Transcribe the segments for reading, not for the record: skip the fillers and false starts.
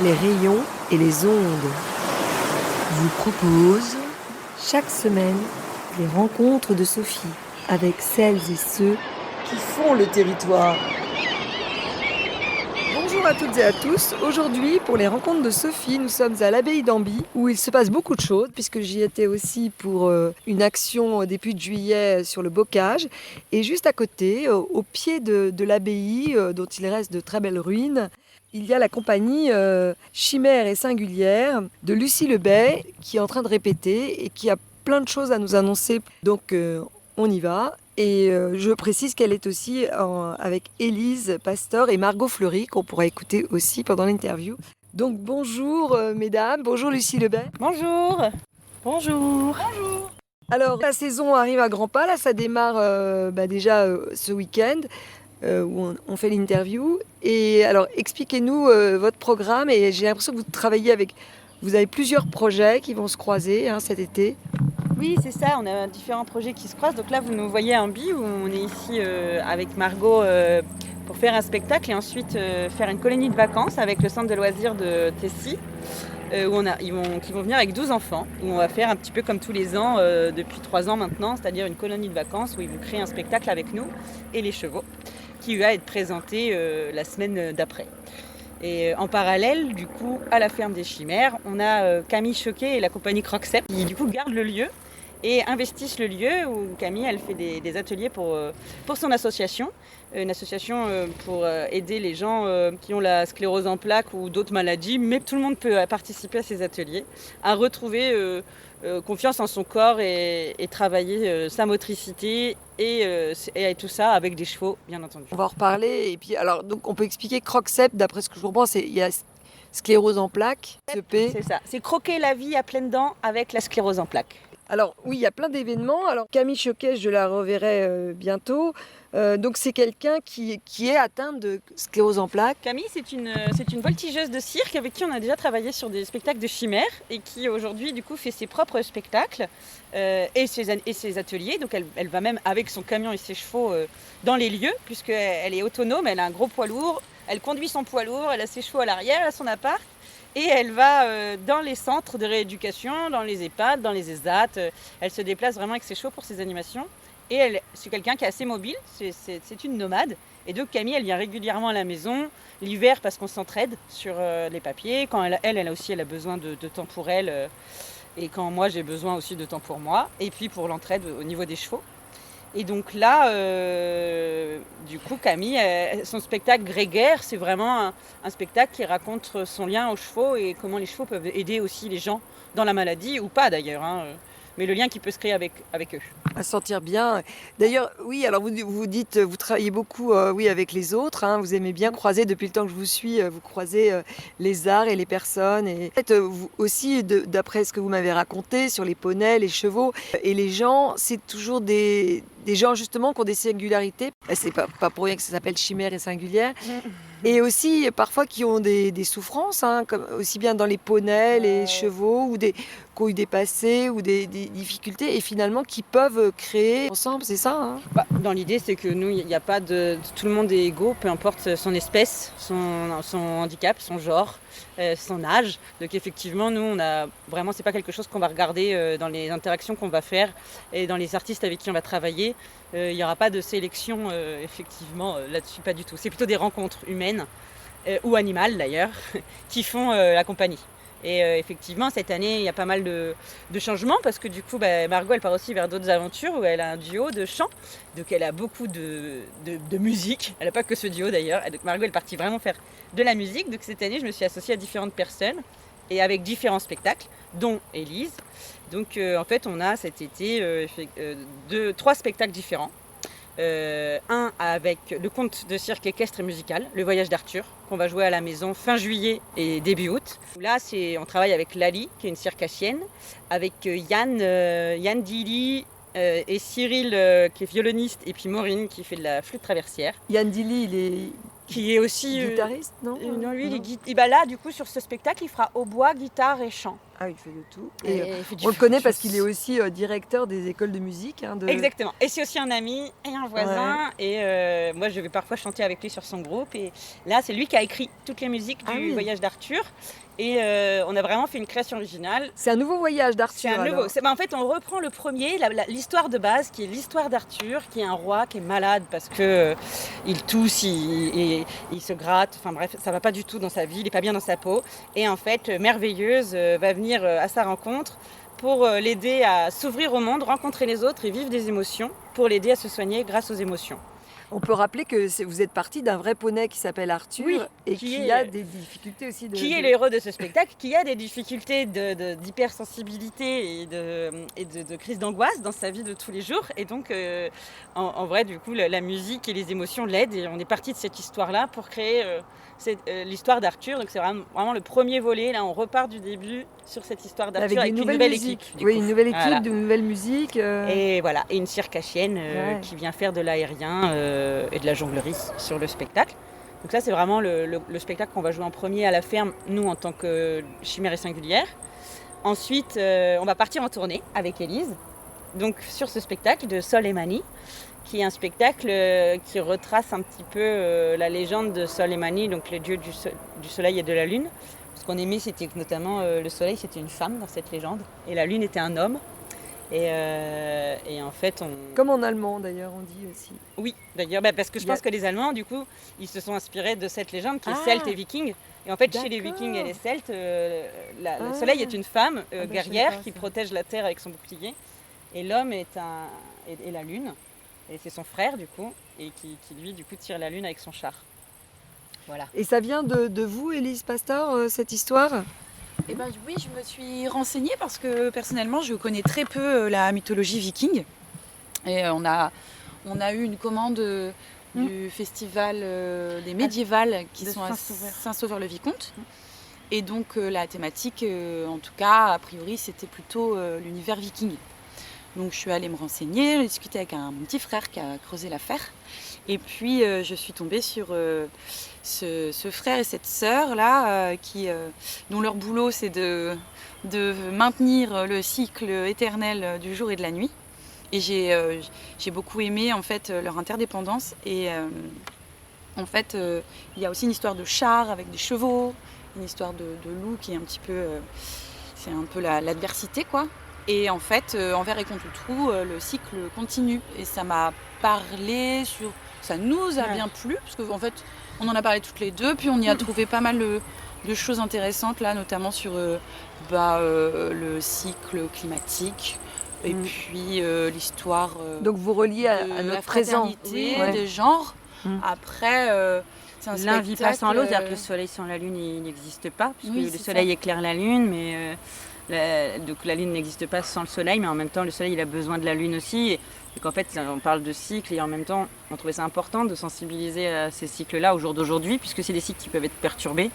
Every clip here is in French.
les rayons et les ondes vous proposent chaque semaine les rencontres de Sophie avec celles et ceux qui font le territoire. Bonjour à toutes et à tous. Aujourd'hui, pour les rencontres de Sophie, nous sommes à l'abbaye d'Amby où il se passe beaucoup de choses puisque j'y étais aussi pour une action au début de juillet sur le bocage. Et juste à côté, au pied de l'abbaye, dont il reste de très belles ruines, il y a la compagnie Chimère et Singulière de Lucie Lebay qui est en train de répéter et qui a plein de choses à nous annoncer. Donc on y va. Et je précise qu'elle est aussi avec Élise Pasteur et Margot Fleury, qu'on pourra écouter aussi pendant l'interview. Donc bonjour mesdames, bonjour Lucie Lebay. Bonjour. Bonjour. Bonjour. Alors la saison arrive à grands pas, là ça démarre déjà ce week-end où on fait l'interview. Et alors expliquez-nous votre programme, et j'ai l'impression que vous avez plusieurs projets qui vont se croiser cet été. Oui, c'est ça, on a différents projets qui se croisent. Donc là, vous nous voyez à Amby, où on est ici avec Margot pour faire un spectacle et ensuite faire une colonie de vacances avec le centre de loisirs de Tessy, qui vont venir avec 12 enfants, où on va faire un petit peu comme tous les ans depuis 3 ans maintenant, c'est-à-dire une colonie de vacances où ils vont créer un spectacle avec nous et les chevaux, qui va être présenté la semaine d'après. Et en parallèle, du coup, à la ferme des Chimères, on a Camille Choquet et la compagnie Croc-Cep qui, du coup, gardent le lieu et investissent le lieu, où Camille, elle fait des ateliers pour son association. Une association pour aider les gens qui ont la sclérose en plaques ou d'autres maladies, mais tout le monde peut participer à ces ateliers, à retrouver confiance en son corps et travailler sa motricité et tout ça avec des chevaux, bien entendu. On va en reparler. Et puis, alors, donc, on peut expliquer Croc-Cep, d'après ce que je comprends, il y a sclérose en plaques, CP. C'est ça, c'est croquer la vie à pleines dents avec la sclérose en plaques. Alors oui, il y a plein d'événements. Alors Camille Choquet, je la reverrai bientôt. Donc c'est quelqu'un qui est atteint de sclérose en plaques. Camille, c'est une voltigeuse de cirque avec qui on a déjà travaillé sur des spectacles de chimères et qui aujourd'hui du coup fait ses propres spectacles et ses ateliers. Donc elle va même avec son camion et ses chevaux dans les lieux, puisqu'elle est autonome, elle a un gros poids lourd, elle conduit son poids lourd, elle a ses chevaux à l'arrière, elle a son appart. Et elle va dans les centres de rééducation, dans les EHPAD, dans les ESAT. Elle se déplace vraiment avec ses chevaux pour ses animations. Et c'est quelqu'un qui est assez mobile, c'est une nomade. Et donc Camille, elle vient régulièrement à la maison, l'hiver parce qu'on s'entraide sur les papiers. Quand elle a besoin de temps pour elle. Et quand moi, j'ai besoin aussi de temps pour moi. Et puis pour l'entraide au niveau des chevaux. Et donc là, du coup, Camille, son spectacle Grégaire, c'est vraiment un spectacle qui raconte son lien aux chevaux et comment les chevaux peuvent aider aussi les gens dans la maladie, ou pas d'ailleurs, mais le lien qui peut se créer avec eux. À se sentir bien. D'ailleurs, oui, alors vous dites, vous travaillez beaucoup avec les autres. Vous aimez bien croiser, depuis le temps que je vous suis, vous croisez les arts et les personnes. Et en fait, vous aussi, d'après ce que vous m'avez raconté sur les poneys, les chevaux et les gens, c'est toujours des gens justement qui ont des singularités. C'est pas pour rien que ça s'appelle Chimère et Singulière. Et aussi parfois qui ont des souffrances, comme aussi bien dans les poneys, les chevaux, ou qui ont eu des passés ou des difficultés, et finalement qui peuvent créer ensemble, c'est ça Dans l'idée, c'est que nous, il n'y a pas tout le monde est égaux, peu importe son espèce, son handicap, son genre, son âge. Donc effectivement, nous, c'est pas quelque chose qu'on va regarder dans les interactions qu'on va faire et dans les artistes avec qui on va travailler. Il n'y aura pas de sélection, effectivement, là-dessus, pas du tout. C'est plutôt des rencontres humaines, ou animales d'ailleurs, qui font la compagnie. Et effectivement, cette année, il y a pas mal de changements parce que du coup, Margot, elle part aussi vers d'autres aventures où elle a un duo de chant. Donc elle a beaucoup de musique. Elle n'a pas que ce duo d'ailleurs. Et donc Margot, elle est partie vraiment faire de la musique. Donc cette année, je me suis associée à différentes personnes et avec différents spectacles, dont Élise. Donc en fait, on a cet été 3 spectacles différents. Un avec le conte de cirque équestre et musical, Le Voyage d'Arthur, qu'on va jouer à la maison fin juillet et début août. Là, on travaille avec Lali, qui est une circassienne, avec Yann Dili et Cyril, qui est violoniste, et puis Maureen, qui fait de la flûte traversière. Yann Dili, qui est aussi guitariste, non lui, là, du coup, sur ce spectacle, il fera hautbois, guitare et chant. Ah, il fait de tout. Et Et il fait du on le connaît parce focus. qu'il est aussi directeur des écoles de musique. Exactement. Et c'est aussi un ami et un voisin. Et moi, je vais parfois chanter avec lui sur son groupe. Et là, c'est lui qui a écrit toutes les musiques Ah du oui. voyage d'Arthur. Et on a vraiment fait une création originale. C'est un nouveau voyage d'Arthur. C'est un nouveau. En fait, on reprend le premier, l'histoire de base, qui est l'histoire d'Arthur, qui est un roi qui est malade parce que il tousse, il se gratte. Enfin bref, ça va pas du tout dans sa vie, il est pas bien dans sa peau. Et en fait, Merveilleuse va venir à sa rencontre pour l'aider à s'ouvrir au monde, rencontrer les autres et vivre des émotions, pour l'aider à se soigner grâce aux émotions. On peut rappeler que vous êtes parti d'un vrai poney qui s'appelle Arthur Oui, et qui qui est- a des difficultés aussi Qui est le héros de ce spectacle, qui a des difficultés d'hypersensibilité et de crise d'angoisse dans sa vie de tous les jours. Et donc, en vrai, du coup, la musique et les émotions l'aident. Et on est parti de cette histoire-là pour créer l'histoire d'Arthur. Donc, c'est vraiment le premier volet. Là, on repart du début sur cette histoire d'Arthur avec une nouvelle équipe. Oui, une nouvelle équipe, Voilà. de nouvelles musiques. Et voilà, et une circassienne qui vient faire de l'aérien et de la jonglerie sur le spectacle. Donc ça, c'est vraiment le spectacle qu'on va jouer en premier à la ferme, nous, en tant que Chimère et Singulière. Ensuite, on va partir en tournée avec Élise, donc sur ce spectacle de Sol et Mani, qui est un spectacle qui retrace un petit peu la légende de Sol et Mani, donc les dieux du soleil et de la lune. Ce qu'on aimait, c'était que notamment le soleil, c'était une femme dans cette légende, et la lune était un homme. Et en fait, Comme en allemand d'ailleurs, on dit aussi. Oui, d'ailleurs, parce que je pense que les Allemands, du coup, ils se sont inspirés de cette légende qui est celte et viking. Et en fait, chez les Vikings et les Celtes, le soleil est une femme guerrière qui protège la terre avec son bouclier. Et l'homme est la lune. Et c'est son frère, du coup, et qui lui, du coup, tire la lune avec son char. Voilà. Et ça vient de vous, Élise Pastor, cette histoire ? Eh ben oui, je me suis renseignée parce que personnellement, je connais très peu la mythologie viking. Et on a eu une commande du festival des médiévales qui sont à Saint-Sauveur-le-Vicomte. Et donc la thématique, en tout cas, a priori, c'était plutôt l'univers viking. Donc je suis allée me renseigner, j'ai discuté avec mon petit frère qui a creusé l'affaire. Et puis je suis tombée sur ce frère et cette sœur là, dont leur boulot c'est de maintenir le cycle éternel du jour et de la nuit. Et j'ai beaucoup aimé en fait leur interdépendance. Et en fait il y a aussi une histoire de char avec des chevaux, une histoire de loup qui est un petit peu, c'est un peu l'adversité quoi. Et en fait, envers et contre tout, le cycle continue. Et ça m'a parlé ça nous a bien plu, parce qu'en fait, on en a parlé toutes les deux, puis on y a trouvé pas mal de choses intéressantes, là, notamment sur le cycle climatique, et puis l'histoire Donc vous reliez à notre présent. des genres. Après, c'est un L'un vit pas sans l'autre, c'est-à-dire que le spectacle... soleil sans la lune, il n'existe pas, puisque Oui, le c'est soleil ça. éclaire la lune, mais donc la lune n'existe pas sans le soleil, mais en même temps le soleil il a besoin de la lune aussi. Et qu'en fait on parle de cycles et en même temps on trouvait ça important de sensibiliser à ces cycles-là au jour d'aujourd'hui, puisque c'est des cycles qui peuvent être perturbés.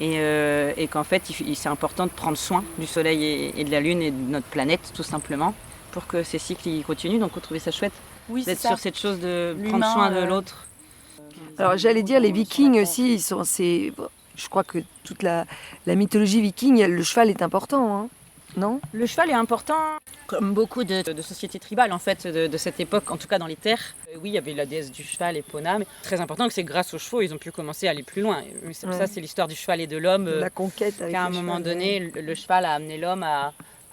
Et qu'en fait c'est important de prendre soin du soleil et de la lune et de notre planète tout simplement pour que ces cycles ils continuent. Donc on trouvait ça chouette d'être sur cette chose de prendre soin de l'autre. Alors j'allais dire, les Vikings aussi, je crois que toute la mythologie viking, le cheval est important, hein, non ? Le cheval est important, comme beaucoup de sociétés tribales en fait, de cette époque, en tout cas dans les terres. Oui, il y avait la déesse du cheval, Epona, mais très important que c'est grâce aux chevaux, ils ont pu commencer à aller plus loin. C'est pour ça, c'est l'histoire du cheval et de l'homme. La conquête avec qu'à un moment donné, le cheval a amené l'homme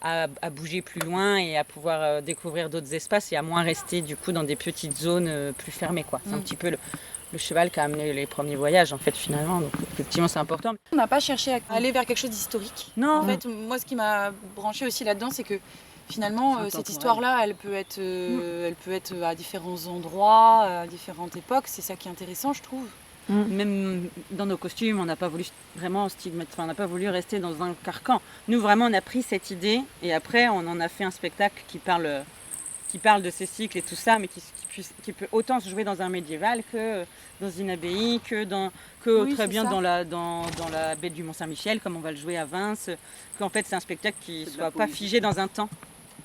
à bouger plus loin et à pouvoir découvrir d'autres espaces et à moins rester du coup dans des petites zones plus fermées, quoi. C'est un petit peu le cheval qui a amené les premiers voyages en fait finalement, donc effectivement c'est important. On n'a pas cherché à aller vers quelque chose d'historique. Non. En fait, moi ce qui m'a branché aussi là-dedans, c'est que finalement cette histoire-là, elle peut être à différents endroits, à différentes époques. C'est ça qui est intéressant, je trouve. Même dans nos costumes, on n'a pas voulu vraiment on n'a pas voulu rester dans un carcan. Nous vraiment on a pris cette idée et après on en a fait un spectacle qui parle de ces cycles et tout ça, mais qui peut autant se jouer dans un médiéval que dans une abbaye, très bien dans la baie du Mont-Saint-Michel, comme on va le jouer à Vins, qu'en fait c'est un spectacle qui ne soit pas figé dans un temps.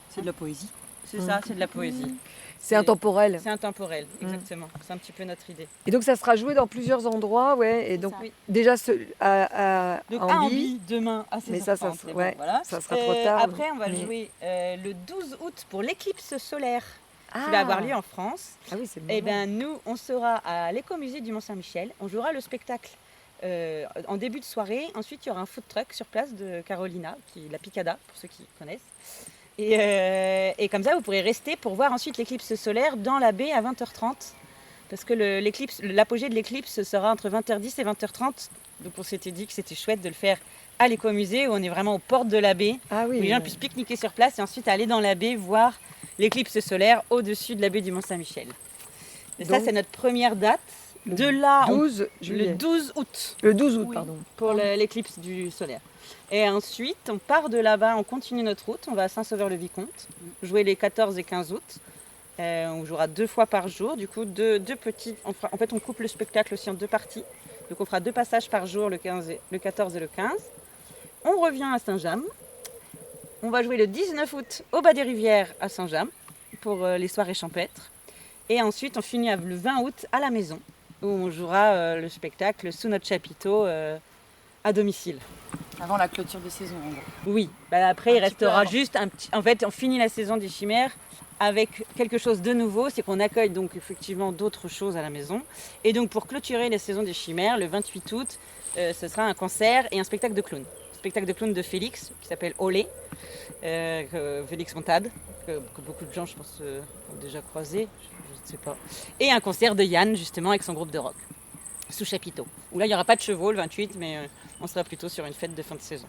C'est de la poésie. C'est ça, c'est de la poésie. C'est intemporel. C'est intemporel, exactement. C'est un petit peu notre idée. Et donc ça sera joué dans plusieurs endroits, ouais. Et donc Oui. déjà Donc à à Amby. Amby, demain à 16h30. Mais ça, Mais bon, ouais, voilà. ça sera trop tard. Après, on va mais- jouer le 12 août pour l'éclipse solaire Ah. qui va avoir lieu en France. Ah oui, c'est Et bon. ben nous, on sera à l'écomusée du Mont-Saint-Michel. On jouera le spectacle en début de soirée. Ensuite, il y aura un food truck sur place de Carolina, qui est la Picada, pour ceux qui connaissent. Et comme ça, vous pourrez rester pour voir ensuite l'éclipse solaire dans la baie à 20h30. Parce que l'apogée de l'éclipse sera entre 20h10 et 20h30. Donc on s'était dit que c'était chouette de le faire à l'écomusée, où on est vraiment aux portes de la baie. Ah oui. Où les gens puissent pique-niquer sur place et ensuite aller dans la baie voir l'éclipse solaire au-dessus de la baie du Mont-Saint-Michel. Et ça, Donc, c'est notre première date. De là, 12 juillet. le 12 août Le 12 août, Oui. pardon. pour l'éclipse du solaire. Et ensuite, on part de là-bas, on continue notre route, on va à Saint-Sauveur-le-Vicomte, jouer les 14 et 15 août. On jouera 2 fois par jour, du coup deux petits. En fait, on coupe le spectacle aussi en 2 parties. Donc on fera 2 passages par jour, le 14 et le 15. On revient à Saint-James. On va jouer le 19 août au Bas des Rivières à Saint-James pour les soirées champêtres. Et ensuite, on finit le 20 août à la maison, où on jouera le spectacle sous notre chapiteau à domicile. Avant la clôture de saison, en gros. Oui, après il Un petit peu restera avant. juste un petit. En fait, on finit la saison des chimères avec quelque chose de nouveau, c'est qu'on accueille donc effectivement d'autres choses à la maison. Et donc pour clôturer la saison des chimères, le 28 août, ce sera un concert et un spectacle de clown. Spectacle de clown de Félix qui s'appelle Olé, Félix Montade, que beaucoup de gens je pense ont déjà croisé, je ne sais pas. Et un concert de Yann justement avec son groupe de rock, sous chapiteau. Où là il n'y aura pas de chevaux le 28, mais on sera plutôt sur une fête de fin de saison.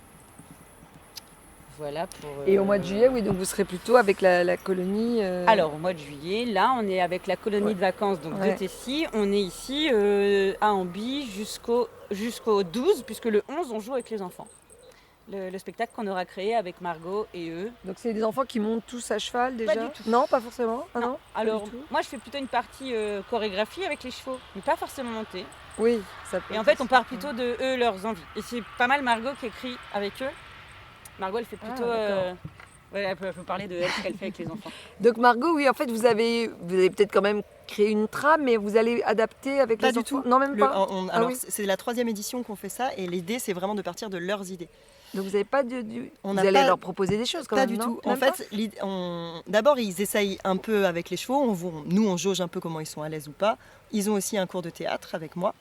Voilà pour. Et au mois de juillet, oui, donc vous serez plutôt avec la colonie. Alors au mois de juillet, là on est avec la colonie Ouais. de vacances donc Ouais. de Tessy. On est ici à Amby jusqu'au 12, puisque le 11 on joue avec les enfants. Le spectacle qu'on aura créé avec Margot et eux. Donc c'est des enfants qui montent tous à cheval déjà. du tout. Non, pas forcément. Ah non. pas Alors du tout. moi je fais plutôt une partie chorégraphie avec les chevaux, mais pas forcément montée. Oui, ça peut. Et en fait on part plutôt de eux, leurs envies. Et c'est pas mal Margot qui écrit avec eux. Margot elle fait plutôt... d'accord. ouais, elle peut parler de elle, ce qu'elle fait avec les enfants. Donc Margot, oui, en fait, vous avez peut-être quand même créé une trame, mais vous allez adapter avec Pas les du enfants. tout. Non, même pas. Alors oui. c'est la 3e édition qu'on fait ça et l'idée c'est vraiment de partir de leurs idées. Donc vous n'avez pas On vous n'a allez pas- leur proposer des choses quand Pas même. du non tout. En Même pas fait, d'abord ils essayent un peu avec les chevaux. Nous on jauge un peu comment ils sont à l'aise ou pas. Ils ont aussi un cours de théâtre avec moi.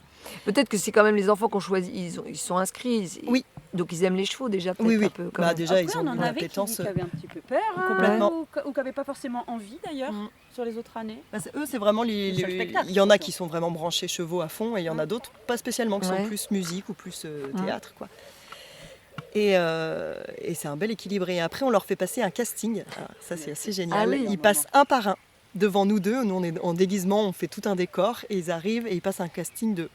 Peut-être que c'est quand même les enfants qu'on choisit. Ils sont inscrits. Oui. Donc ils aiment les chevaux déjà. Peut-être Oui, oui. un peu. Quand Bah, même. déjà Après, ils ont on en une avait appétence. qui avaient un petit peu peur, hein, Complètement. ou qui n'avaient pas forcément envie d'ailleurs Mm. sur les autres années. Bah, eux c'est vraiment Sur le spectacle, il y en a surtout. qui sont vraiment branchés chevaux à fond et il y en a d'autres pas spécialement qui Ouais. sont plus musique ou plus Ouais. théâtre quoi. Et c'est un bel équilibre. Et après, on leur fait passer un casting. Alors, ça, c'est assez génial. Ah oui. Ils passent un par un devant nous deux. Nous, on est en déguisement, on fait tout un décor. Et ils arrivent et ils passent un casting de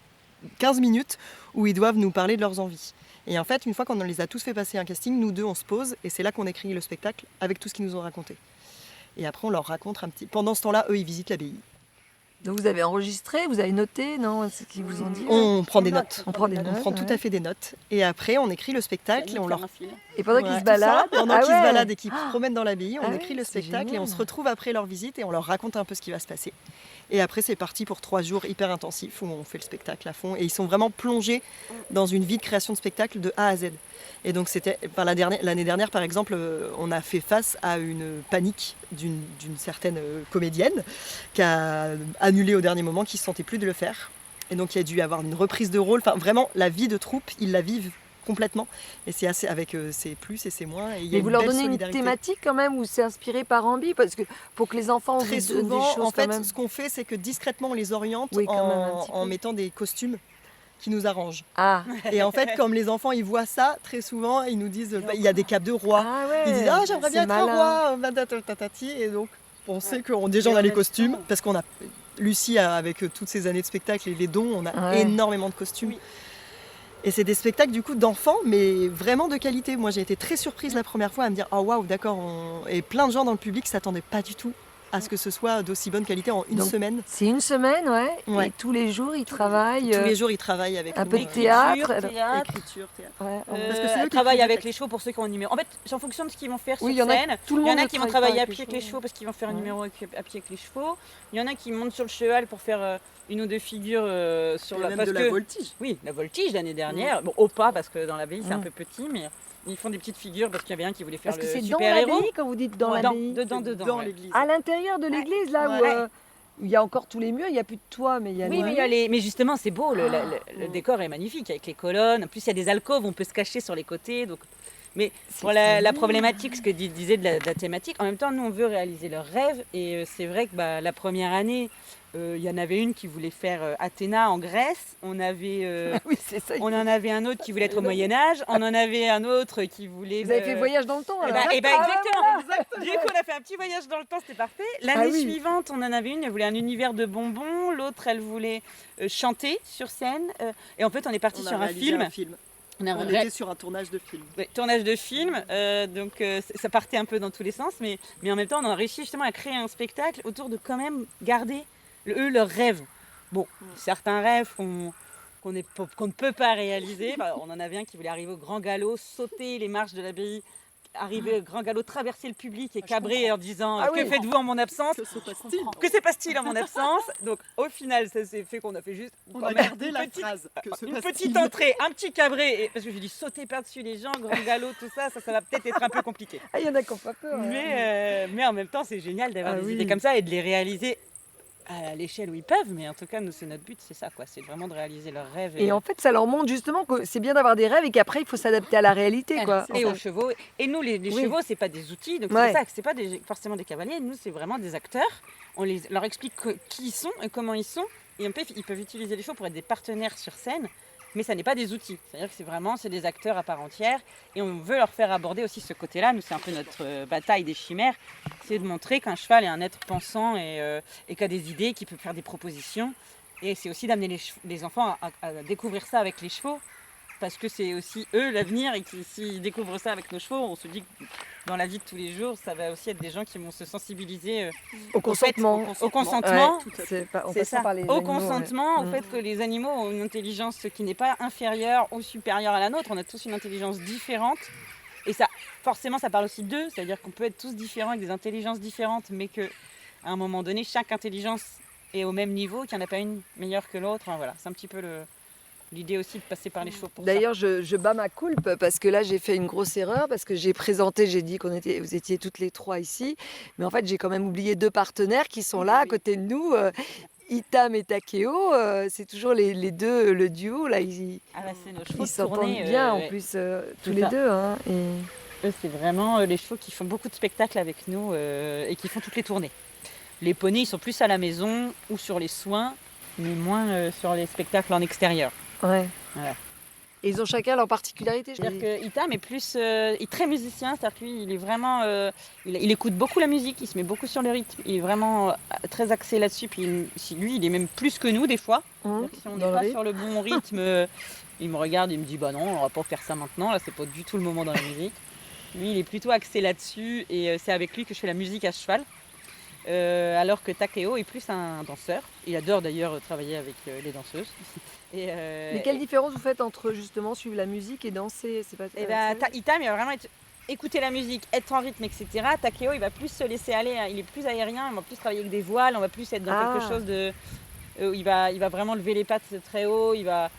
15 minutes où ils doivent nous parler de leurs envies. Et en fait, une fois qu'on les a tous fait passer un casting, nous deux, on se pose. Et c'est là qu'on écrit le spectacle avec tout ce qu'ils nous ont raconté. Et après, on leur raconte un petit... Pendant ce temps-là, eux, ils visitent l'abbaye. Donc vous avez enregistré, vous avez noté, non C'est ce qu'ils vous ont dit. On prend des notes. On prend des On notes. prend tout ouais. à fait des notes. Et après, on écrit le spectacle et on leur Et pendant qu'ils Ouais. se baladent. Pendant ah qu'ils ouais. se baladent et qu'ils se promènent dans l'abbaye, on Ah écrit ouais, le c'est spectacle et on génial. se retrouve après leur visite et on leur raconte un peu ce qui va se passer. Et après, c'est parti pour 3 jours hyper intensifs où on fait le spectacle à fond. Et ils sont vraiment plongés dans une vie de création de spectacle de A à Z. Et donc, l'année dernière, par exemple, on a fait face à une panique d'une certaine comédienne qui a annulé au dernier moment, qui ne se sentait plus de le faire. Et donc, il y a dû y avoir une reprise de rôle. Enfin, vraiment, la vie de troupe, ils la vivent complètement. Et c'est assez avec ses plus et ses moins. Et il y a Mais vous leur belle donnez une solidarité. thématique quand même ou c'est inspiré par Ambi parce que pour que les enfants Très vous donnent souvent, des choses en quand fait, même. ce qu'on fait, c'est que discrètement, on les oriente Oui, quand même, un petit en peu. mettant des costumes qui nous arrangent. Ah. Et en fait, comme les enfants, ils voient ça, très souvent, ils nous disent, il y a des capes de roi. Ah ouais. Ils disent, ah, j'aimerais bien c'est être un malin. roi, tatati. Et donc, on sait qu'on déjà on a les costumes, parce qu'on a Lucie, avec toutes ces années de spectacle et les dons, on a Ouais. énormément de costumes. Et c'est des spectacles du coup d'enfants, mais vraiment de qualité. Moi, j'ai été très surprise la première fois à me dire, oh waouh, d'accord. Et plein de gens dans le public s'attendaient pas du tout à ce que ce soit d'aussi bonne qualité en une Donc, semaine. C'est une semaine, ouais. Ouais. Et tous les jours, ils travaillent. Tous les jours, ils travaillent avec un nous, peu de théâtre. écriture, théâtre. Ouais. Parce que c'est eux qui travaillent écrivent avec les les chevaux pour ceux qui ont un numéro. En fait, c'est en fonction de ce qu'ils vont faire Oui, sur il y en a scène. tout le Il y en monde a ne qui vont travaille pas travailler à avec pied avec les les chevaux parce qu'ils vont faire un Ouais. numéro à pied avec les chevaux. Il y en a qui montent sur le cheval pour faire une ou deux figures sur Et la même parce de la que- voltige. Oui, la voltige l'année dernière. Bon, au pas parce que dans l'abbaye c'est un Mm. peu petit, mais ils font des petites figures parce qu'il y avait un qui voulait faire Parce que le c'est dans super-héros. l'abbaye, quand vous dites dans Ouais, l'abbaye. dedans, Dans ouais. l'église. À l'intérieur de l'église, là Ouais. où il y a encore tous les murs, il n'y a plus de toit, mais il y a Oui, les mais, murs. mais justement, c'est beau, le décor est magnifique avec les colonnes. En plus, il y a des alcôves, on peut se cacher sur les côtés. Donc... Mais pour la problématique, ce que disait de la thématique, en même temps, nous, on veut réaliser leur rêve. Et c'est vrai que la première année, il y en avait une qui voulait faire Athéna en Grèce. On avait, Oui, c'est ça. on en avait un autre qui voulait être au Moyen-Âge. On en avait un autre qui voulait... Vous avez fait le voyage dans le temps, alors. exactement. Du coup, on a fait un petit voyage dans le temps, c'était parfait. L'année Ah oui. suivante, on en avait une, elle voulait un univers de bonbons. L'autre, elle voulait chanter sur scène. Et en fait, on est parti On a sur un réalisé film. On a On ré- était sur un tournage de film. Ouais, tournage de film, donc ça partait un peu dans tous les sens, mais en même temps, on a réussi justement à créer un spectacle autour de quand même garder, eux, leurs rêves. Bon, certains rêves qu'on ne peut pas réaliser. On en avait un qui voulait arriver au grand galop, sauter les marches de l'abbaye, arriver au grand galop, traverser le public et cabrer en disant Ah que oui. faites-vous en mon absence? Que se passe-t-il? Que se passe-t-il en mon absence? Donc au final, ça s'est fait qu'on a fait juste On quand a même gardé une la petite- phrase. Que se une passe-t-il? petite entrée, un petit cabré, parce que j'ai dit sauter par-dessus les gens, grand galop, tout ça, ça va peut-être être un peu compliqué. Ah, il y en a qui n'ont pas peur. hein. Mais en même temps, c'est génial d'avoir Ah des oui. idées comme ça et de les réaliser à l'échelle où ils peuvent. Mais en tout cas, nous, c'est notre but, c'est ça, quoi. C'est vraiment de réaliser leurs rêves. Et en fait, ça leur montre justement que c'est bien d'avoir des rêves et qu'après, il faut s'adapter à la réalité, quoi. Et Enfin, aux chevaux. Et nous, les Oui. chevaux, c'est pas des outils, donc Ouais. c'est ça, c'est pas forcément des cavaliers. Nous, c'est vraiment des acteurs. On leur explique qui ils sont et comment ils sont. Et en fait, ils peuvent utiliser les chevaux pour être des partenaires sur scène. Mais ça n'est pas des outils. C'est-à-dire que c'est des acteurs à part entière. Et on veut leur faire aborder aussi ce côté-là. Nous, c'est un peu notre bataille des chimères. C'est de montrer qu'un cheval est un être pensant et qui a des idées, qui peut faire des propositions. Et c'est aussi d'amener les enfants à découvrir ça avec les chevaux. Parce que c'est aussi eux l'avenir. Et que s'ils découvrent ça avec nos chevaux, on se dit que dans la vie de tous les jours, ça va aussi être des gens qui vont se sensibiliser au consentement. au consentement. Ouais, c'est pas, en C'est passant ça, par les au animaux, consentement, ouais. au fait que les animaux ont une intelligence qui n'est pas inférieure ou supérieure à la nôtre. On a tous une intelligence différente. Et ça, forcément, ça parle aussi d'eux. C'est-à-dire qu'on peut être tous différents avec des intelligences différentes, mais qu'à un moment donné, chaque intelligence est au même niveau, qu'il n'y en a pas une meilleure que l'autre. Enfin, voilà, c'est un petit peu l'idée aussi de passer par les chevaux pour ça. D'ailleurs, je bats ma coulpe parce que là, j'ai fait une grosse erreur parce que j'ai dit vous étiez toutes les trois ici, mais en fait, j'ai quand même oublié deux partenaires qui sont là à côté de nous. Itam et Takeo, c'est toujours les deux, le duo, là, ils C'est nos chevaux de s'entendent tournée, bien en ouais. plus, tous C'est les ça. deux. Hein, et... Eux, c'est vraiment les chevaux qui font beaucoup de spectacles avec nous et qui font toutes les tournées. Les poneys, ils sont plus à la maison ou sur les soins, mais moins sur les spectacles en extérieur. Ouais. Voilà. Et ils ont chacun leur particularité. C'est-à-dire que Itam est plus, il est très musicien, c'est-à-dire que lui, il est vraiment, il écoute beaucoup la musique, il se met beaucoup sur le rythme, il est vraiment très axé là-dessus. Puis lui, il est même plus que nous des fois. C'est-à-dire que si on n'est pas sur le bon rythme, il me regarde, il me dit bah non, on va pas faire ça maintenant. Là, c'est pas du tout le moment dans la musique. Lui, il est plutôt axé là-dessus et c'est avec lui que je fais la musique à cheval. Alors que Takeo est plus un danseur. Il adore d'ailleurs travailler avec les danseuses. Mais quelle différence vous faites entre justement suivre la musique et danser? C'est pas. Itam, il va vraiment écouter la musique, être en rythme, etc. Takeo, il va plus se laisser aller. Il est plus aérien, il va plus travailler avec des voiles. On va plus être dans quelque chose de. Il va vraiment lever les pattes très haut. Il va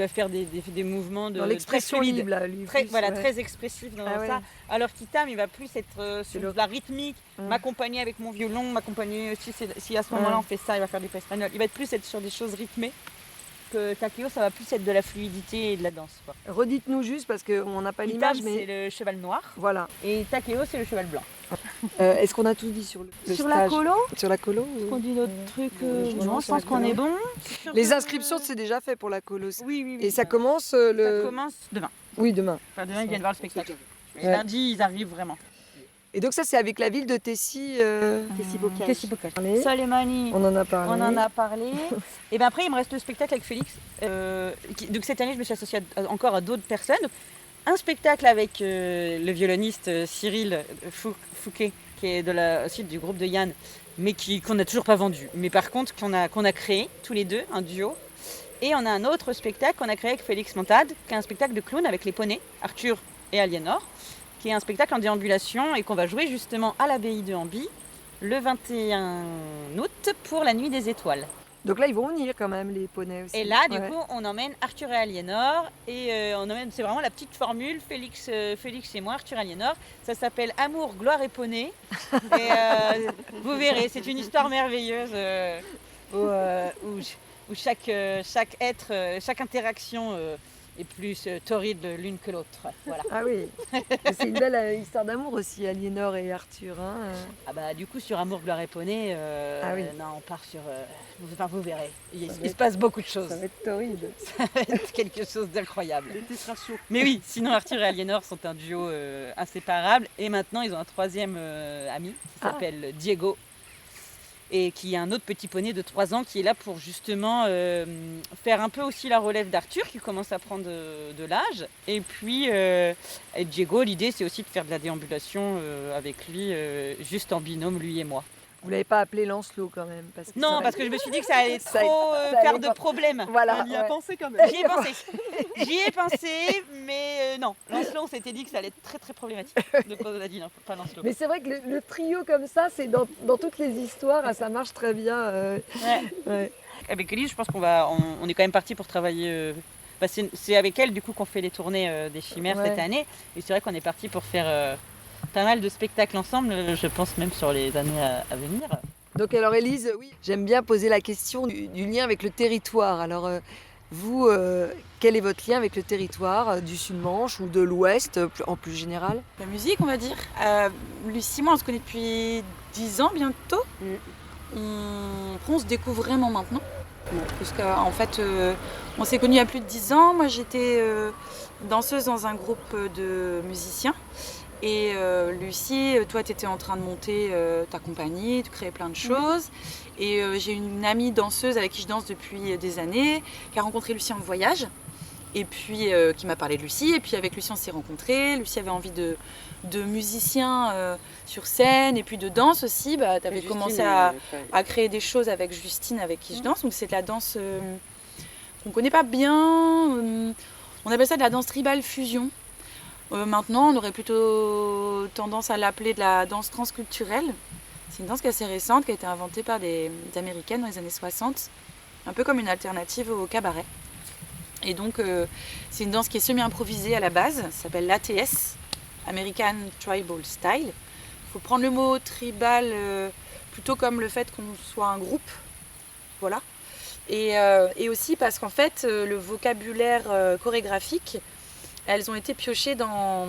faire des mouvements de. Dans l'expression très libre, là, lui. Très expressif dans ça. Ouais. Alors qu'Itam, il va plus être sur la rythmique, m'accompagner avec mon violon, m'accompagner si à ce moment-là on fait ça, il va faire du pas espagnol. Il va être plus être sur des choses rythmées. Que Takeo, ça va plus être de la fluidité et de la danse. Quoi. Redites-nous juste parce qu'on n'a pas l'image, Itam, mais c'est le cheval noir. Voilà. Et Takeo, c'est le cheval blanc. Est-ce qu'on a tout dit sur le Sur stage la colo, Sur la colo on dit notre truc. non, Je pense qu'on est bon. Les inscriptions, c'est déjà fait pour la colo. Oui. Et ça commence Ça commence demain. Oui, demain. Enfin, demain, ils viennent voir le spectacle. Et Ouais. lundi, ils arrivent vraiment. Et donc ça, c'est avec la ville de Tessie. Tessie Bocage. Soleimani. On en a parlé. On en a parlé. Et bien après, il me reste le spectacle avec Félix. Donc cette année, je me suis associée encore à d'autres personnes. Donc, un spectacle avec le violoniste Cyril Fouquet, qui est aussi du groupe de Yann, mais qu'on n'a toujours pas vendu. Mais par contre, qu'on a créé tous les deux, un duo. Et on a un autre spectacle qu'on a créé avec Félix Montade, qui est un spectacle de clown avec les poneys, Arthur et Aliénor, qui est un spectacle en déambulation et qu'on va jouer justement à l'abbaye de Hamby le 21 août pour la Nuit des Étoiles. Donc là, ils vont venir quand même, les poneys aussi. Et là, du coup, on emmène Arthur et Aliénor. Et c'est vraiment la petite formule, Félix et moi, Arthur et Aliénor. Ça s'appelle Amour, gloire et poney. Et vous verrez, c'est une histoire merveilleuse où chaque être, chaque interaction est plus torride l'une que l'autre. Voilà. Ah oui, c'est une belle histoire d'amour aussi, Aliénor et Arthur. Hein. Ah bah, du coup, sur Amour, gloire et poney, oui. non, on part sur... vous verrez, il se passe beaucoup de choses. Ça va être torride. Ça va être quelque chose d'incroyable. Mais oui, sinon Arthur et Aliénor sont un duo inséparable. Et maintenant, ils ont un troisième ami qui s'appelle Diego. Et qui est un autre petit poney de 3 ans qui est là pour justement faire un peu aussi la relève d'Arthur qui commence à prendre de l'âge. Et puis Diego, l'idée c'est aussi de faire de la déambulation avec lui, juste en binôme, lui et moi. Vous l'avez pas appelé Lancelot quand même Parce que je me suis dit que ça allait trop faire de problèmes. Voilà. Elle y a pensé quand même. J'y ai pensé, mais non. Lancelot, on s'était dit que ça allait être très très problématique de poser la dîne, pas Lancelot. Mais c'est vrai que le trio comme ça, c'est dans toutes les histoires, ça marche très bien. Ouais. Avec Elise, je pense on est quand même parti pour travailler. C'est avec elle du coup qu'on fait les tournées des Chimères cette année. Et c'est vrai qu'on est parti pour faire pas mal de spectacles ensemble, je pense même sur les années à venir. Donc alors Élise, oui, j'aime bien poser la question du lien avec le territoire. Alors vous, quel est votre lien avec le territoire du Sud-Manche ou de l'Ouest en plus général? La musique, on va dire. Lucie, moi, on se connaît depuis 10 ans bientôt. On se découvre vraiment maintenant. Parce qu'en fait, on s'est connus il y a plus de 10 ans. Moi, j'étais danseuse dans un groupe de musiciens. Et Lucie, toi, tu étais en train de monter ta compagnie, de créer plein de choses. Et j'ai une amie danseuse avec qui je danse depuis des années, qui a rencontré Lucie en voyage. Et puis qui m'a parlé de Lucie. Et puis avec Lucie, on s'est rencontrés. Lucie avait envie de musiciens sur scène et puis de danse aussi. Bah, tu avais commencé à créer des choses avec Justine, avec qui je danse. Donc c'est de la danse qu'on ne connaît pas bien. On appelle ça de la danse tribal fusion. Maintenant, on aurait plutôt tendance à l'appeler de la danse transculturelle. C'est une danse qui est assez récente, qui a été inventée par des Américaines dans les années 60, un peu comme une alternative au cabaret. Et donc, c'est une danse qui est semi-improvisée à la base, ça s'appelle l'ATS, American Tribal Style. Il faut prendre le mot tribal plutôt comme le fait qu'on soit un groupe, voilà. Et aussi parce qu'en fait, le vocabulaire chorégraphique, elles ont été piochées dans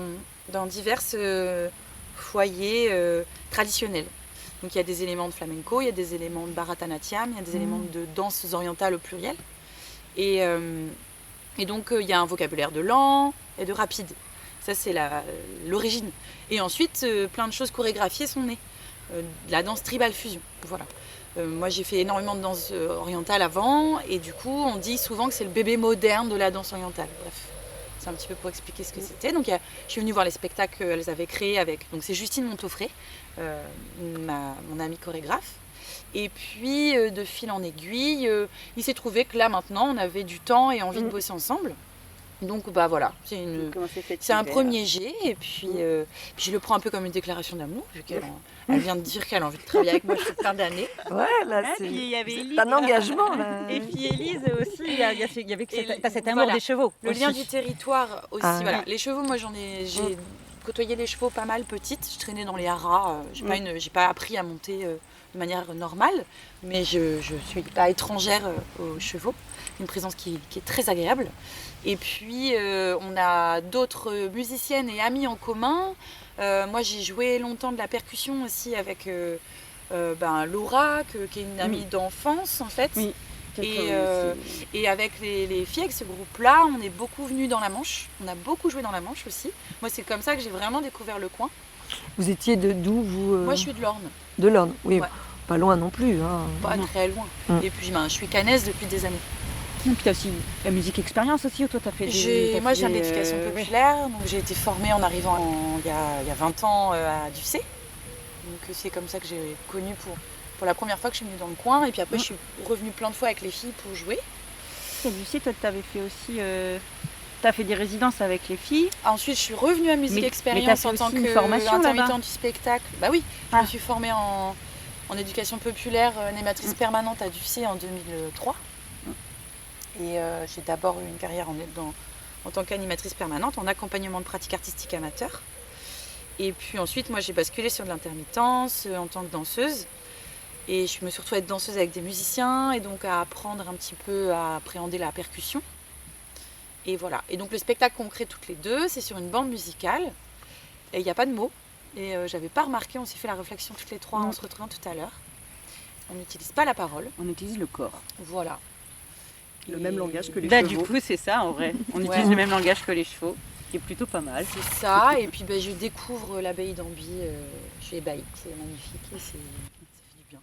divers foyers traditionnels. Donc il y a des éléments de flamenco, il y a des éléments de bharatanatyam, il y a des éléments de danses orientales au pluriel. Et donc il y a un vocabulaire de lent et de rapide. Ça c'est l'origine. Et ensuite plein de choses chorégraphiées sont nées. La danse tribal fusion, voilà. Moi j'ai fait énormément de danse orientale avant et du coup on dit souvent que c'est le bébé moderne de la danse orientale. Bref. Un petit peu pour expliquer ce que c'était. Donc je suis venue voir les spectacles qu'elles avaient créés avec. Donc c'est Justine Montaufré, mon amie chorégraphe. Et puis de fil en aiguille, il s'est trouvé que là maintenant on avait du temps et envie de bosser ensemble. Donc bah voilà, c'est un premier jet et puis je le prends un peu comme une déclaration d'amour vu qu'elle vient de dire qu'elle a envie de travailler avec moi depuis plein d'années. Ouais, là c'est un engagement là. Et puis Élise aussi, il y avait cet amour des chevaux. Le aussi. Lien du territoire aussi. Voilà. Les chevaux, moi j'ai côtoyé les chevaux pas mal petite. Je traînais dans les haras. J'ai pas appris à monter de manière normale, mais je suis pas étrangère aux chevaux. Une présence qui est très agréable. Et puis on a d'autres musiciennes et amies en commun. Moi j'ai joué longtemps de la percussion aussi avec Laura, qui est une amie d'enfance en fait. Oui. Et avec les filles, avec ce groupe-là, on est beaucoup venus dans la Manche. On a beaucoup joué dans la Manche aussi. Moi c'est comme ça que j'ai vraiment découvert le coin. Vous étiez d'où vous Moi je suis de l'Orne. De l'Orne, oui. Ouais. Pas loin non plus. Hein. Pas très loin. Et puis je suis canaise depuis des années. Et puis tu as aussi la musique expérience aussi, où toi tu as fait Moi je viens de l'éducation populaire, donc j'ai été formée en arrivant il y a 20 ans à Ducé. Donc c'est comme ça que j'ai connu pour pour la première fois que je suis venue dans le coin. Et puis après, je suis revenue plein de fois avec les filles pour jouer. Et Lucie, toi, tu avais fait aussi... tu as fait des résidences avec les filles. Ensuite, je suis revenue à Musique Mais Expérience t'as fait en tant aussi une formation là-bas. qu'intermittente du spectacle. Bah oui, je me suis formée en éducation populaire, animatrice permanente à Ducy en 2003. Et j'ai d'abord eu une carrière en tant qu'animatrice permanente, en accompagnement de pratiques artistiques amateurs. Et puis ensuite, moi, j'ai basculé sur de l'intermittence en tant que danseuse. Et je me suis retrouvée à être danseuse avec des musiciens et donc à apprendre un petit peu à appréhender la percussion. Et voilà. Et donc le spectacle qu'on crée toutes les deux, c'est sur une bande musicale. Et il n'y a pas de mots. Et j'avais pas remarqué, on s'est fait la réflexion toutes les trois en se retrouvant tout à l'heure. On n'utilise pas la parole. On utilise le corps. Voilà. Le même langage que les Bah, chevaux. du coup, c'est ça en vrai. On utilise le même langage que les chevaux, qui est plutôt pas mal. C'est ça. Et puis je découvre l'abbaye d'Amby. Je suis ébahie. C'est magnifique et ça fait du bien.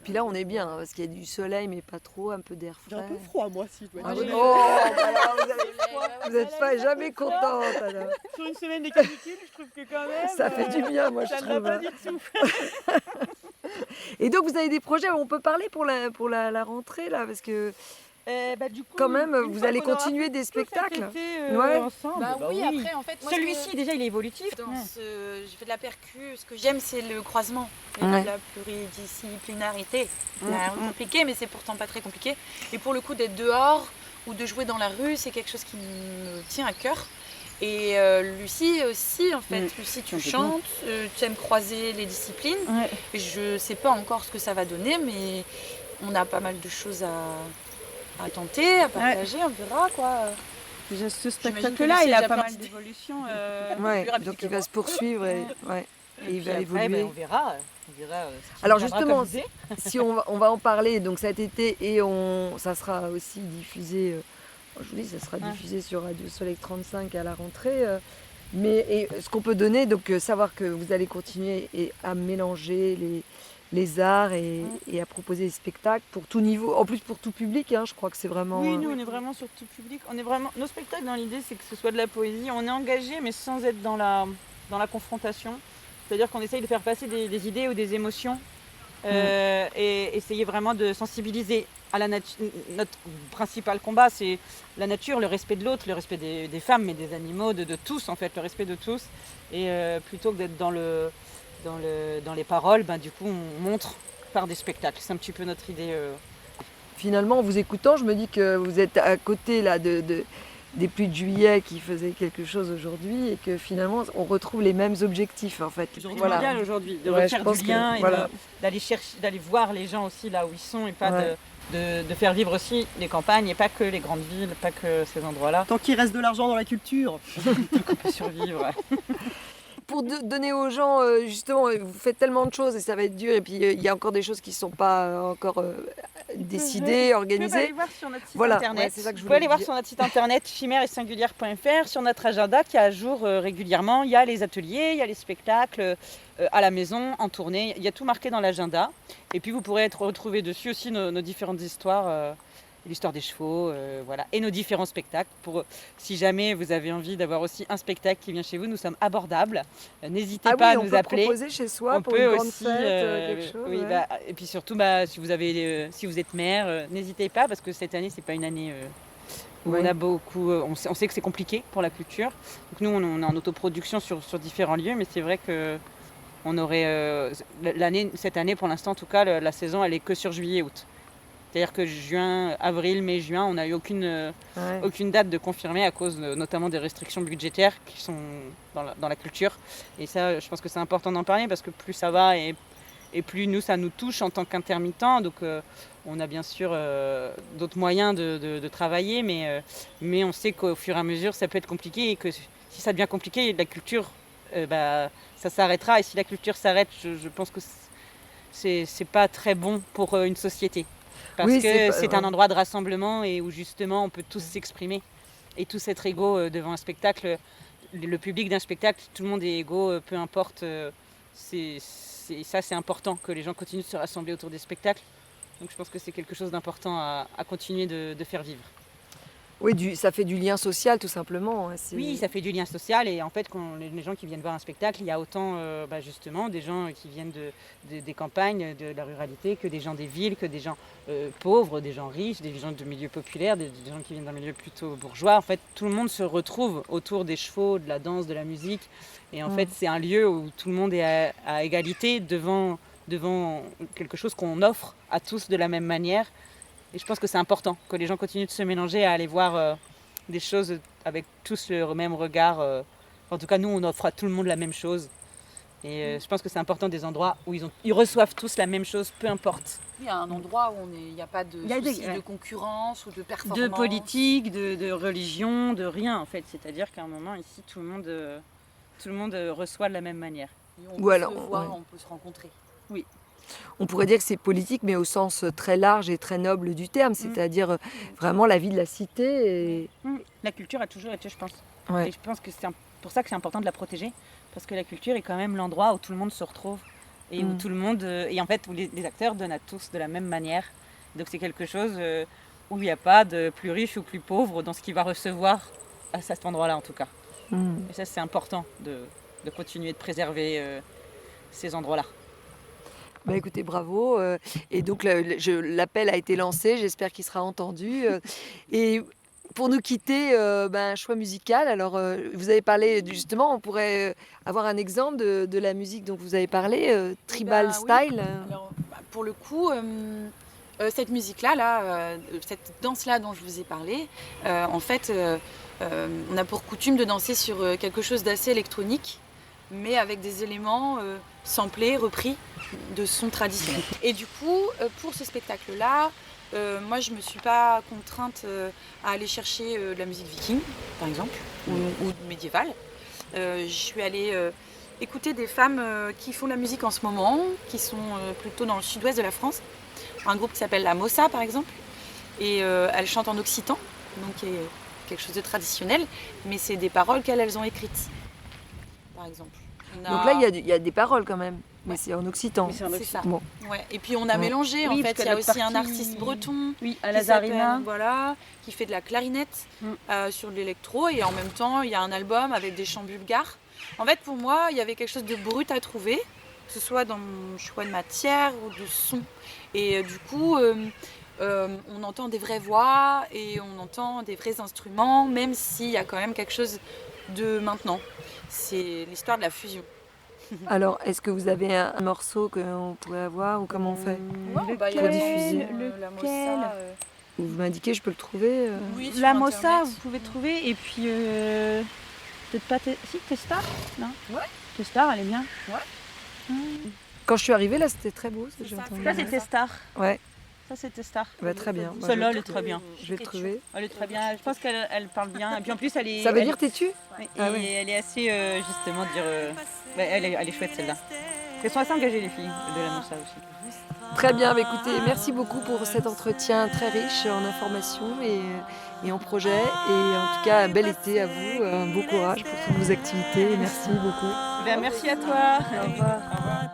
Puis là, on est bien, hein, parce qu'il y a du soleil, mais pas trop, un peu d'air J'ai frais. un peu froid, moi, si. Je dois Ah dire. oui. Oh, bah là, vous n'êtes pas jamais contente. Alors. Sur une semaine de canicule, je trouve que quand même... Ça fait du bien, moi, je ça ne trouve. va pas du tout. Et donc, vous avez des projets, on peut parler pour la rentrée, là, parce que Du coup, quand même, une vous fois allez qu'on aura continuer des tous spectacles. fêté, Ouais. ensemble. Bah oui, après, en fait, moi, Celui-ci, déjà, il est évolutif. j'ai fait de la percu. Ce que j'aime, c'est le croisement. Et Ouais. la pluridisciplinarité. C'est compliqué, mais c'est pourtant pas très compliqué. Et pour le coup, d'être dehors ou de jouer dans la rue, c'est quelque chose qui me tient à cœur. Et Lucie aussi, en fait. Lucie, tu chantes, tu aimes croiser les disciplines. Ouais. Et je sais pas encore ce que ça va donner, mais on a pas mal de choses à tenter, à partager, on verra quoi. Déjà, ce J'imagine que spectacle-là, Lucie il a a déjà pas plein mal d'idées. d'évolutions. Ouais, plus rapide donc que il va moi. se poursuivre et il va évoluer. on verra. Ce qui Alors viendra justement, comme idée. si on va en parler donc cet été et ça sera aussi diffusé, je vous dis, ça sera diffusé sur Radio Soleil 35 à la rentrée. Mais ce qu'on peut donner, donc savoir que vous allez continuer à mélanger les arts et à proposer des spectacles pour tout niveau, en plus pour tout public, hein, je crois que c'est vraiment... Oui, nous, on est vraiment sur tout public. Nos spectacles, dans l'idée, c'est que ce soit de la poésie. On est engagé, mais sans être dans la confrontation. C'est-à-dire qu'on essaye de faire passer des idées ou des émotions et essayer vraiment de sensibiliser à la nature. Notre principal combat, c'est la nature, le respect de l'autre, le respect des femmes, mais des animaux, de tous, en fait, le respect de tous. Et plutôt que d'être dans les paroles, du coup, on montre par des spectacles. C'est un petit peu notre idée. Finalement, en vous écoutant, je me dis que vous êtes à côté là, des pluies de juillet qui faisaient quelque chose aujourd'hui et que finalement, on retrouve les mêmes objectifs en fait. Journée Voilà. mondiale aujourd'hui, de Ouais, refaire je pense du lien que, et voilà. d'aller chercher, d'aller voir les gens aussi là où ils sont et pas Ouais. de faire vivre aussi les campagnes et pas que les grandes villes, pas que ces endroits-là. Tant qu'il reste de l'argent dans la culture. On peut survivre. Pour donner aux gens, justement, vous faites tellement de choses et ça va être dur et puis il y a encore des choses qui ne sont pas encore décidées, Vous pouvez organisées. aller voir sur notre site Voilà, internet. ouais, c'est ça que je Vous pouvez voulais aller voir dire. sur notre site internet chimère-et-singulière.fr, sur notre agenda qui est à jour régulièrement. Il y a les ateliers, il y a les spectacles à la maison, en tournée. Il y a tout marqué dans l'agenda. Et puis vous pourrez retrouver dessus aussi nos différentes histoires. L'histoire des chevaux, voilà, et nos différents spectacles. Si jamais vous avez envie d'avoir aussi un spectacle qui vient chez vous, nous sommes abordables. N'hésitez pas à on nous peut appeler. proposer chez soi On pour peut une grande aussi, fête, quelque chose. oui, ouais. et puis surtout, si vous êtes mère, n'hésitez pas parce que cette année, c'est pas une année où Oui. on a beaucoup. On sait que c'est compliqué pour la culture. Donc nous, on est en autoproduction sur différents lieux, mais c'est vrai que on aurait cette année, pour l'instant, en tout cas, la saison, elle est que sur juillet-août. C'est-à-dire que juin, avril, mai, juin, on n'a eu aucune date de confirmée à cause notamment des restrictions budgétaires qui sont dans la culture. Et ça, je pense que c'est important d'en parler parce que plus ça va et plus ça nous touche en tant qu'intermittents. Donc on a bien sûr d'autres moyens de travailler, mais on sait qu'au fur et à mesure, ça peut être compliqué et que si ça devient compliqué, la culture, ça s'arrêtera. Et si la culture s'arrête, je pense que c'est pas très bon pour une société. Parce Oui, que c'est ouais. un endroit de rassemblement et où justement on peut tous s'exprimer et tous être égaux devant un spectacle. Le public d'un spectacle, tout le monde est égaux, peu importe. Ça, c'est important que les gens continuent de se rassembler autour des spectacles. Donc je pense que c'est quelque chose d'important à continuer de faire vivre. Oui, ça fait du lien social tout simplement, hein, Oui, ça fait du lien social et en fait, quand les gens qui viennent voir un spectacle, il y a autant justement des gens qui viennent des campagnes, de la ruralité, que des gens des villes, que des gens pauvres, des gens riches, des gens de milieux populaires, des gens qui viennent d'un milieu plutôt bourgeois. En fait, tout le monde se retrouve autour des chevaux, de la danse, de la musique. Et en fait, c'est un lieu où tout le monde est à égalité devant quelque chose qu'on offre à tous de la même manière. Et je pense que c'est important que les gens continuent de se mélanger, à aller voir des choses avec tous le même regard. En tout cas, nous, on offre à tout le monde la même chose. Et je pense que c'est important des endroits où ils reçoivent tous la même chose, peu importe. Il y a un endroit où il n'y a pas de souci de concurrence ou de performance. De politique, de religion, de rien en fait. C'est-à-dire qu'à un moment ici, tout le monde reçoit de la même manière. Et on peut se voir, on peut se rencontrer. Oui. On pourrait dire que c'est politique, mais au sens très large et très noble du terme, c'est-à-dire vraiment la vie de la cité. Et... La culture a toujours été, je pense. Ouais. Et je pense que c'est pour ça que c'est important de la protéger, parce que la culture est quand même l'endroit où tout le monde se retrouve et où tout le monde, et en fait où les acteurs donnent à tous de la même manière. Donc c'est quelque chose où il n'y a pas de plus riche ou plus pauvre dans ce qu'il va recevoir à cet endroit-là en tout cas. Et ça c'est important de continuer de préserver ces endroits-là. Bah écoutez, bravo. Et donc l'appel a été lancé, j'espère qu'il sera entendu. Et pour nous quitter, un choix musical. Alors vous avez parlé justement, on pourrait avoir un exemple de la musique dont vous avez parlé, Tribal Style. Oui. Alors, pour le coup, cette musique-là, cette danse-là dont je vous ai parlé, en fait, on a pour coutume de danser sur quelque chose d'assez électronique, mais avec des éléments samplés, repris de sons traditionnels. Et du coup, pour ce spectacle-là, moi je ne me suis pas contrainte à aller chercher de la musique viking, par exemple, ou médiévale. Je suis allée écouter des femmes qui font de la musique en ce moment, qui sont plutôt dans le sud-ouest de la France. Un groupe qui s'appelle la Mossa, par exemple. Et elles chantent en occitan, donc qui est quelque chose de traditionnel, mais c'est des paroles qu'elles ont écrites, par exemple. Donc là, il y a des paroles quand même, mais c'est en occitan. C'est ça. Bon. Ouais. Et puis on a mélangé, en fait. Il y a aussi un artiste breton à la Zarina, qui fait de la clarinette sur de l'électro. Et en même temps, il y a un album avec des chants bulgares. En fait, pour moi, il y avait quelque chose de brut à trouver, que ce soit dans mon choix de matière ou de son. Et du coup, on entend des vraies voix et on entend des vrais instruments, même s'il y a quand même quelque chose de maintenant. C'est l'histoire de la fusion. Alors, est-ce que vous avez un morceau qu'on pourrait avoir ou comment on fait Il y a diffuser la Mossa. Vous m'indiquez, je peux le trouver Oui, sur La Mossa, Internet. vous pouvez trouver. Et puis, peut-être pas... Si, Testar, non? Ouais. Testar, elle est bien. Quand je suis arrivée, là, c'était très beau ce que j'ai ça, entendu. Ça, c'est Testar. Ouais, Ça, c'est Testar. très bien. Bah, Celle-là, elle est très bien. je vais le trouver. Elle est très bien. Je pense qu'elle parle bien. Et puis en plus, elle est... Ça veut dire têtu Oui, Ah et oui. elle est assez, justement, elle est chouette, celle-là. Elles sont assez engagées, les filles, de la Mossa aussi. Très bien, écoutez, merci beaucoup pour cet entretien très riche en informations et en projets. Et en tout cas, un bel été à vous, un beau courage pour toutes vos activités. Merci beaucoup. Merci à toi. Au revoir. Au revoir.